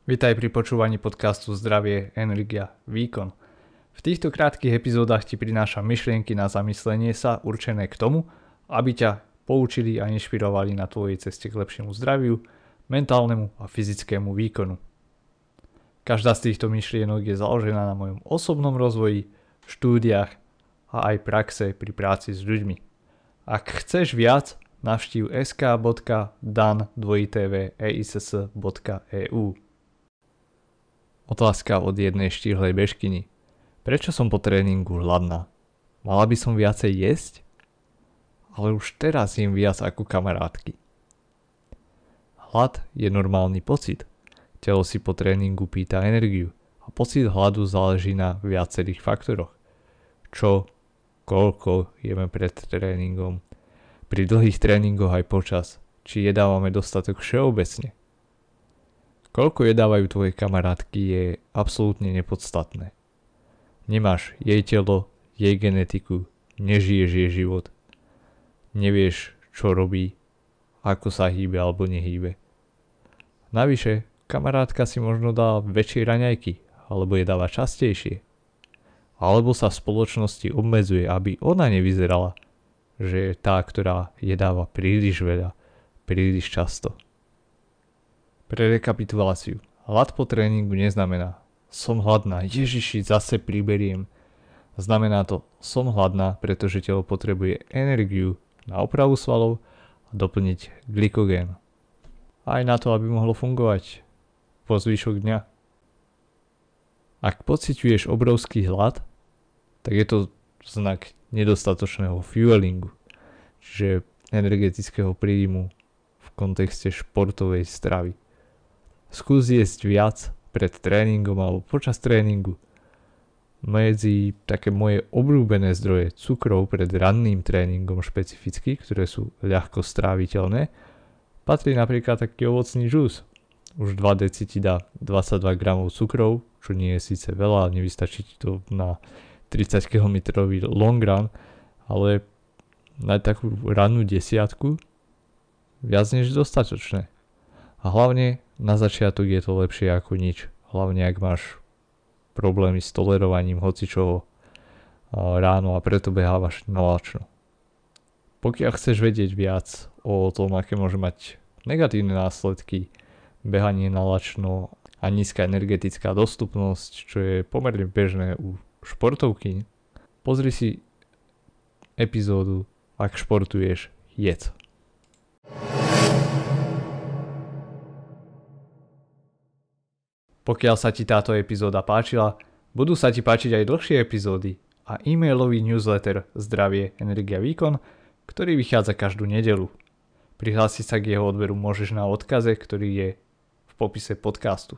Vitaj pri počúvaní podcastu Zdravie, energia, výkon. V týchto krátkych epizódach ti prinášam myšlienky na zamyslenie sa určené k tomu, aby ťa poučili a inšpirovali na tvojej ceste k lepšiemu zdraviu, mentálnemu a fyzickému výkonu. Každá z týchto myšlienok je založená na mojom osobnom rozvoji, štúdiách a aj praxe pri práci s ľuďmi. Ak chceš viac, navštív sk.dan2tv.eiss.eu. Otázka od jednej štíhlej bežkyni. Prečo som po tréningu hladná? Mala by som viacej jesť? Ale už teraz jem viac ako kamarátky. Hlad je normálny pocit. Telo si po tréningu pýta energiu a pocit hladu záleží na viacerých faktoroch. Čo, koľko jeme pred tréningom, pri dlhých tréningoch aj počas, či jedávame dostatok všeobecne. Koľko jedávajú tvoje kamarátky je absolútne nepodstatné. Nemáš jej telo, jej genetiku, nežiješ jej život. Nevieš, čo robí, ako sa hýbe alebo nehýbe. Navyše, kamarátka si možno dá väčšie raňajky, alebo jedáva častejšie. Alebo sa v spoločnosti obmedzuje, aby ona nevyzerala, že je tá, ktorá jedáva príliš veľa, príliš často. Pre rekapituláciu. Hlad po tréningu neznamená som hladná, Ježiši, zase priberiem. Znamená to som hladná, pretože telo potrebuje energiu na opravu svalov a doplniť glykogén. Aj na to, aby mohlo fungovať po zvyšok dňa. Ak pociťuješ obrovský hlad, tak je to znak nedostatočného fuelingu, čiže energetického príjmu v kontexte športovej stravy. Skús jesť viac pred tréningom alebo počas tréningu. Medzi také moje obľúbené zdroje cukrov pred ranným tréningom špecificky, ktoré sú ľahko stráviteľné, patrí napríklad taký ovocný džús. Už 2 deci ti dá 22 gramov cukrov, čo nie je síce veľa, nevystačí ti to na 30 km long run, ale na takú rannú desiatku viac než dostatočné. A hlavne na začiatok je to lepšie ako nič. Hlavne ak máš problémy s tolerovaním hocičoho ráno a preto behávaš nalačno. Pokiaľ chceš vedieť viac o tom, aké môže mať negatívne následky behanie nalačno a nízka energetická dostupnosť, čo je pomerne bežné u športovky, pozri si epizódu Ak športuješ, jedz. Pokiaľ sa ti táto epizóda páčila, budú sa ti páčiť aj dlhšie epizódy a e-mailový newsletter Zdravie, energia, výkon, ktorý vychádza každú nedeľu. Prihlásiť sa k jeho odberu môžeš na odkaze, ktorý je v popise podcastu.